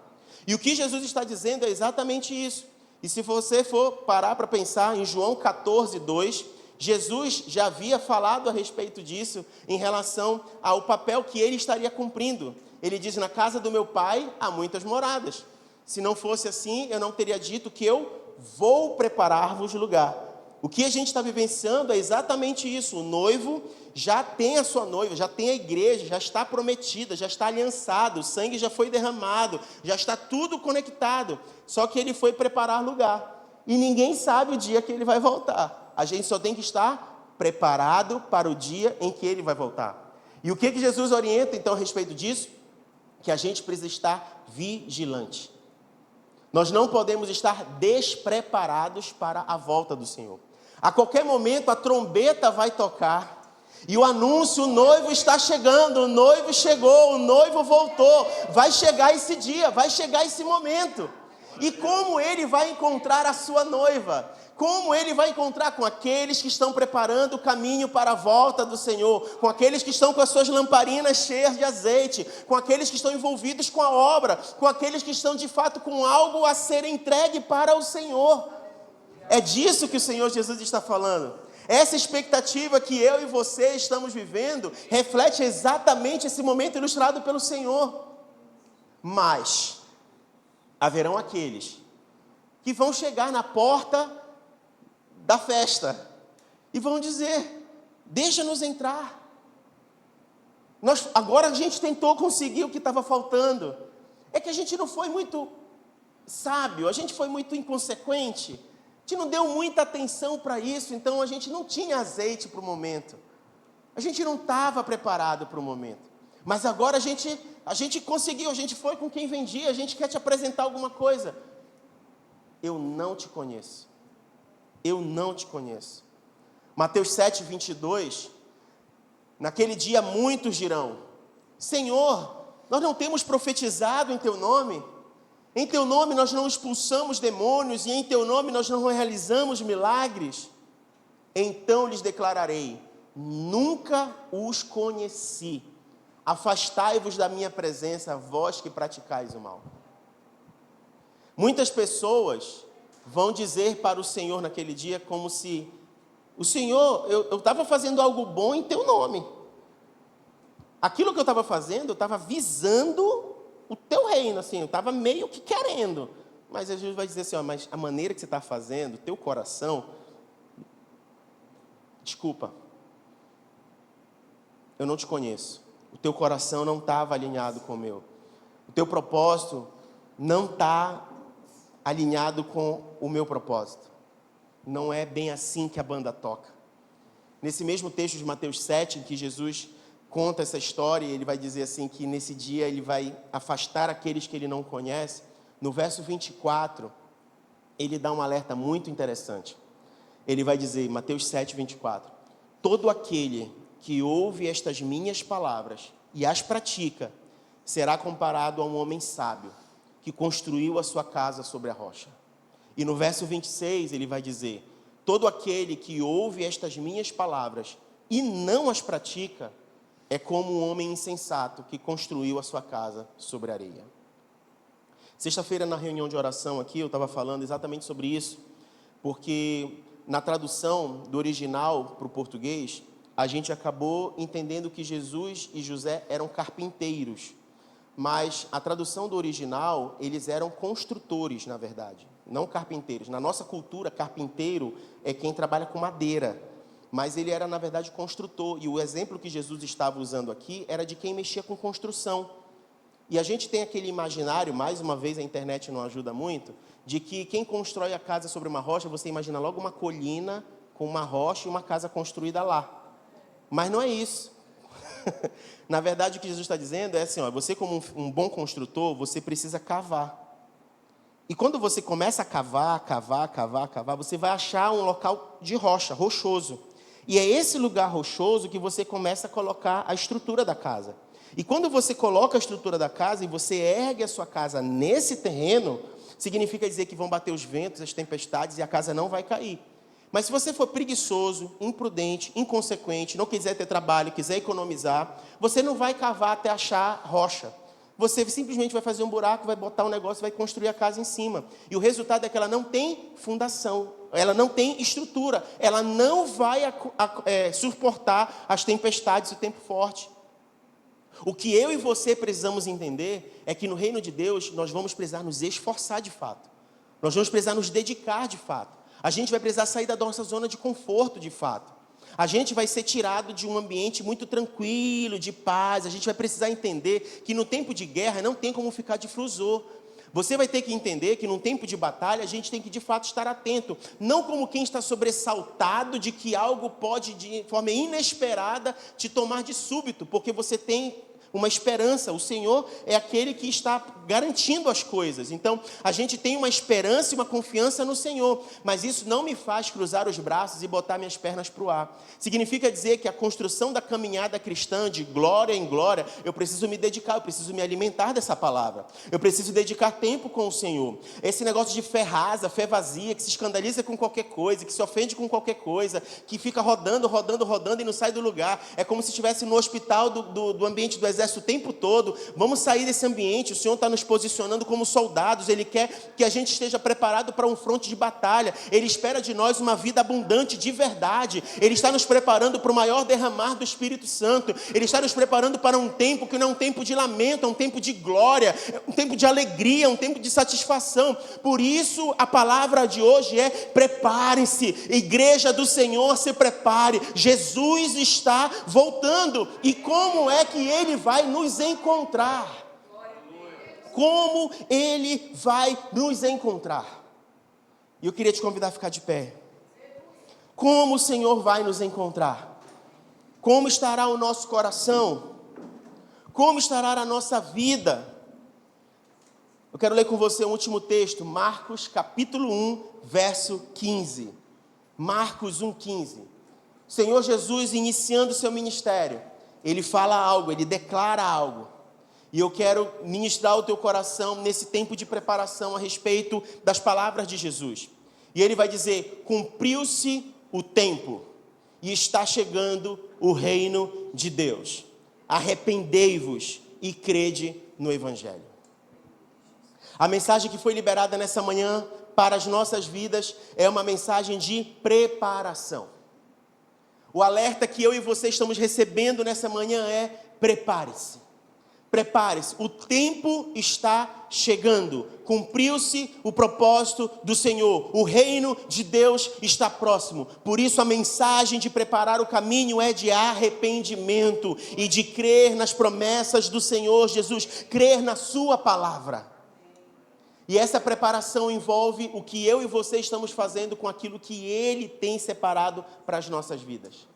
E o que Jesus está dizendo é exatamente isso. E se você for parar para pensar em João 14, 2... Jesus já havia falado a respeito disso em relação ao papel que ele estaria cumprindo. Ele diz: na casa do meu pai há muitas moradas. Se não fosse assim, eu não teria dito que eu vou preparar-vos lugar. O que a gente está vivenciando é exatamente isso. O noivo já tem a sua noiva, já tem a igreja, já está prometida, já está aliançado, o sangue já foi derramado, já está tudo conectado. Só que ele foi preparar lugar. E ninguém sabe o dia que ele vai voltar. A gente só tem que estar preparado para o dia em que ele vai voltar. E o que Jesus orienta, então, a respeito disso? Que a gente precisa estar vigilante. Nós não podemos estar despreparados para a volta do Senhor. A qualquer momento, a trombeta vai tocar. E o anúncio: o noivo está chegando, o noivo chegou, o noivo voltou. Vai chegar esse dia, vai chegar esse momento. E como ele vai encontrar a sua noiva? Como ele vai encontrar? Com aqueles que estão preparando o caminho para a volta do Senhor, com aqueles que estão com as suas lamparinas cheias de azeite, com aqueles que estão envolvidos com a obra, com aqueles que estão de fato com algo a ser entregue para o Senhor. É disso que o Senhor Jesus está falando. Essa expectativa que eu e você estamos vivendo reflete exatamente esse momento ilustrado pelo Senhor. Mas haverão aqueles que vão chegar na porta da festa e vão dizer: deixa-nos entrar. Agora a gente tentou conseguir o que estava faltando. É que a gente não foi muito sábio, a gente foi muito inconsequente, a gente não deu muita atenção para isso, então a gente não tinha azeite para o momento. A gente não estava preparado para o momento. Mas agora a gente A gente conseguiu, a gente foi com quem vendia, a gente quer te apresentar alguma coisa. Eu não te conheço. Eu não te conheço. Mateus 7, 22. Naquele dia muitos dirão: Senhor, nós não temos profetizado em Teu nome? Em Teu nome nós não expulsamos demônios e em Teu nome nós não realizamos milagres? Então lhes declararei: nunca os conheci. Afastai-vos da minha presença, vós que praticais o mal. Muitas pessoas vão dizer para o Senhor naquele dia como se: o Senhor, eu estava fazendo algo bom em Teu nome. Aquilo que eu estava fazendo, eu estava visando o Teu reino, assim, eu estava meio que querendo. Mas Jesus vai dizer assim, mas a maneira que você está fazendo, Teu coração, desculpa, eu não te conheço. O teu coração não estava alinhado com o meu. O teu propósito não está alinhado com o meu propósito. Não é bem assim que a banda toca. Nesse mesmo texto de Mateus 7, em que Jesus conta essa história, ele vai dizer assim que nesse dia ele vai afastar aqueles que ele não conhece. No verso 24, ele dá um alerta muito interessante. Ele vai dizer, Mateus 7, 24, todo aquele que ouve estas minhas palavras e as pratica, será comparado a um homem sábio, que construiu a sua casa sobre a rocha. E no verso 26 ele vai dizer, todo aquele que ouve estas minhas palavras e não as pratica, é como um homem insensato que construiu a sua casa sobre a areia. Sexta-feira, na reunião de oração aqui, eu estava falando exatamente sobre isso, porque na tradução do original para o português, a gente acabou entendendo que Jesus e José eram carpinteiros, mas a tradução do original, eles eram construtores, na verdade, não carpinteiros. Na nossa cultura, carpinteiro é quem trabalha com madeira, mas ele era, na verdade, construtor, e o exemplo que Jesus estava usando aqui era de quem mexia com construção. E a gente tem aquele imaginário, mais uma vez a internet não ajuda muito, de que quem constrói a casa sobre uma rocha, você imagina logo uma colina com uma rocha e uma casa construída lá. Mas não é isso. Na verdade, o que Jesus está dizendo é assim, você como um bom construtor, você precisa cavar. E quando você começa a cavar, você vai achar um local de rocha, rochoso. E é esse lugar rochoso que você começa a colocar a estrutura da casa. E quando você coloca a estrutura da casa e você ergue a sua casa nesse terreno, significa dizer que vão bater os ventos, as tempestades e a casa não vai cair. Mas se você for preguiçoso, imprudente, inconsequente, não quiser ter trabalho, quiser economizar, você não vai cavar até achar rocha. Você simplesmente vai fazer um buraco, vai botar um negócio, vai construir a casa em cima. E o resultado é que ela não tem fundação, ela não tem estrutura, ela não vai suportar as tempestades e o tempo forte. O que eu e você precisamos entender é que no reino de Deus nós vamos precisar nos esforçar de fato. Nós vamos precisar nos dedicar de fato. A gente vai precisar sair da nossa zona de conforto de fato. A gente vai ser tirado de um ambiente muito tranquilo, de paz. A gente vai precisar entender que no tempo de guerra não tem como ficar de frusor. Você vai ter que entender que num tempo de batalha a gente tem que de fato estar atento. Não como quem está sobressaltado de que algo pode de forma inesperada te tomar de súbito, porque você tem uma esperança. O Senhor é aquele que está garantindo as coisas. Então, a gente tem uma esperança e uma confiança no Senhor, mas isso não me faz cruzar os braços e botar minhas pernas para o ar. Significa dizer que a construção da caminhada cristã, de glória em glória, eu preciso me dedicar, eu preciso me alimentar dessa palavra. Eu preciso dedicar tempo com o Senhor. Esse negócio de fé rasa, fé vazia, que se escandaliza com qualquer coisa, que se ofende com qualquer coisa, que fica rodando e não sai do lugar. É como se estivesse no hospital do ambiente do exército o tempo todo. Vamos sair desse ambiente. O Senhor está nos posicionando como soldados. Ele quer que a gente esteja preparado para um fronte de batalha. Ele espera de nós uma vida abundante de verdade. Ele está nos preparando para o maior derramar do Espírito Santo. Ele está nos preparando para um tempo que não é um tempo de lamento, é um tempo de glória, é um tempo de alegria, é um tempo de satisfação. Por isso a palavra de hoje é: preparem-se, igreja do Senhor, se prepare. Jesus está voltando. E como é que Ele vai nos encontrar? Como Ele vai nos encontrar? E eu queria te convidar a ficar de pé. Como o Senhor vai nos encontrar? Como estará o nosso coração? como estará a nossa vida? Eu quero ler com você o último texto, Marcos capítulo 1, verso 15. Marcos 1,15. O Senhor Jesus, iniciando o seu ministério, Ele fala algo, Ele declara algo. E eu quero ministrar o teu coração nesse tempo de preparação a respeito das palavras de Jesus. E Ele vai dizer: cumpriu-se o tempo e está chegando o reino de Deus. Arrependei-vos e crede no Evangelho. A mensagem que foi liberada nessa manhã para as nossas vidas é uma mensagem de preparação. O alerta que eu e você estamos recebendo nessa manhã é: prepare-se. Prepare-se, o tempo está chegando, cumpriu-se o propósito do Senhor, o reino de Deus está próximo. Por isso a mensagem de preparar o caminho é de arrependimento e de crer nas promessas do Senhor Jesus, crer na sua palavra. E essa preparação envolve o que eu e você estamos fazendo com aquilo que Ele tem separado para as nossas vidas.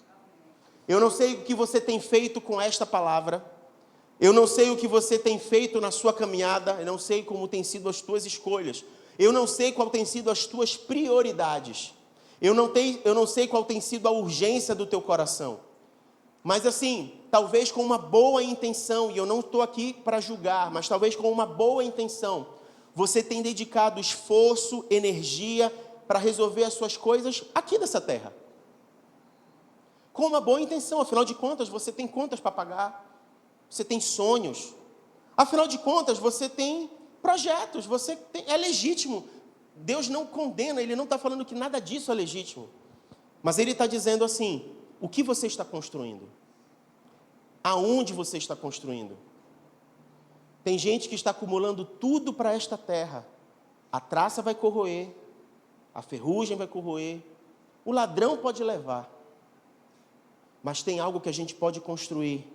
Eu não sei o que você tem feito com esta palavra. Eu não sei o que você tem feito na sua caminhada. Eu não sei como tem sido as tuas escolhas. Eu não sei qual tem sido as tuas prioridades. Eu não sei qual tem sido a urgência do teu coração. Mas assim, talvez com uma boa intenção, e eu não estou aqui para julgar, mas talvez com uma boa intenção, você tem dedicado esforço, energia para resolver as suas coisas aqui dessa terra. Com uma boa intenção, afinal de contas, você tem contas para pagar. Você tem sonhos, afinal de contas, você tem projetos, é legítimo. Deus não condena, Ele não está falando que nada disso é legítimo. Mas Ele está dizendo assim: o que você está construindo? Aonde você está construindo? Tem gente que está acumulando tudo para esta terra. A traça vai corroer, a ferrugem vai corroer, o ladrão pode levar. Mas tem algo que a gente pode construir,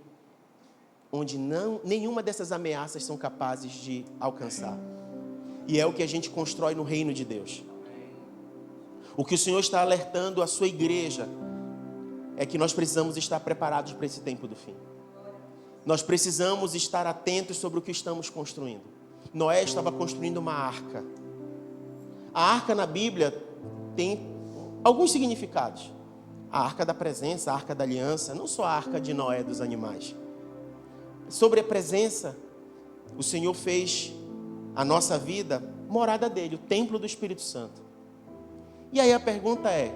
onde nenhuma dessas ameaças são capazes de alcançar. E é o que a gente constrói no reino de Deus. O que o Senhor está alertando a sua igreja é que nós precisamos estar preparados para esse tempo do fim. Nós precisamos estar atentos sobre o que estamos construindo. Noé estava construindo uma arca. A arca na Bíblia tem alguns significados. A arca da presença, a arca da aliança, não só a arca de Noé dos animais. Sobre a presença, o Senhor fez a nossa vida morada dele, o templo do Espírito Santo. E aí a pergunta é: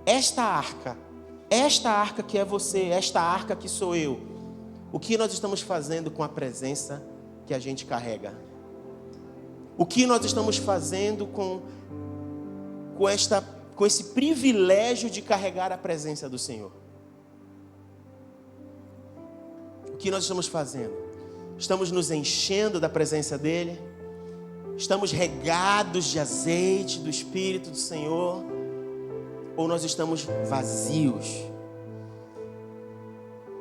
esta arca que é você, esta arca que sou eu, o que nós estamos fazendo com a presença que a gente carrega? O que nós estamos fazendo com esse privilégio de carregar a presença do Senhor? O que nós estamos fazendo? Estamos nos enchendo da presença dEle? Estamos regados de azeite do Espírito do Senhor? Ou nós estamos vazios?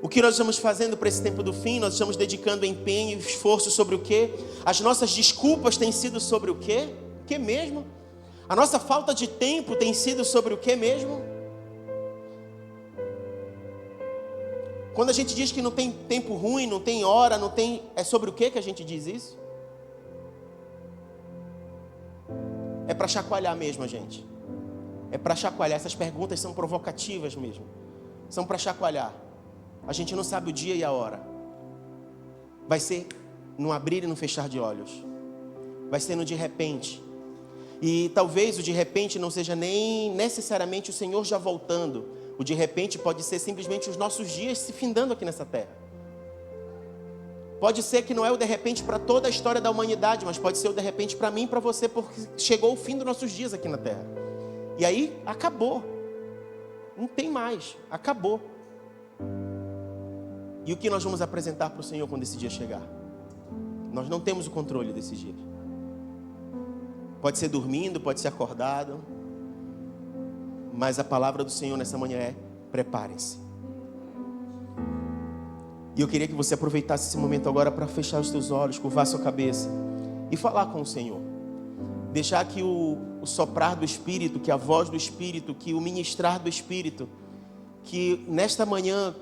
O que nós estamos fazendo para esse tempo do fim? Nós estamos dedicando empenho e esforço sobre o quê? As nossas desculpas têm sido sobre o quê? O que mesmo? A nossa falta de tempo tem sido sobre o que mesmo? Quando a gente diz que não tem tempo ruim, não tem hora, não tem... É sobre o que a gente diz isso? É para chacoalhar mesmo, gente. É para chacoalhar. Essas perguntas são provocativas mesmo. São para chacoalhar. A gente não sabe o dia e a hora. Vai ser no abrir e no fechar de olhos. Vai ser no de repente. E talvez o de repente não seja nem necessariamente o Senhor já voltando. O de repente pode ser simplesmente os nossos dias se findando aqui nessa terra. Pode ser que não é o de repente para toda a história da humanidade, mas pode ser o de repente para mim e para você, porque chegou o fim dos nossos dias aqui na terra. E aí, acabou. Não tem mais. Acabou. E o que nós vamos apresentar para o Senhor quando esse dia chegar? Nós não temos o controle desses dias. Pode ser dormindo, pode ser acordado. Mas a palavra do Senhor nessa manhã é: preparem-se. E eu queria que você aproveitasse esse momento agora para fechar os teus olhos, curvar a sua cabeça e falar com o Senhor. Deixar que o soprar do Espírito, que a voz do Espírito, que o ministrar do Espírito, que nesta manhã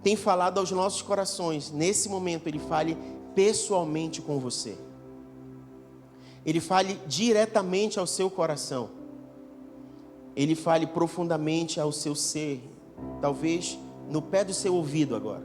tem falado aos nossos corações, nesse momento Ele fale pessoalmente com você. Ele fale diretamente ao seu coração. Ele fale profundamente ao seu ser, talvez no pé do seu ouvido agora.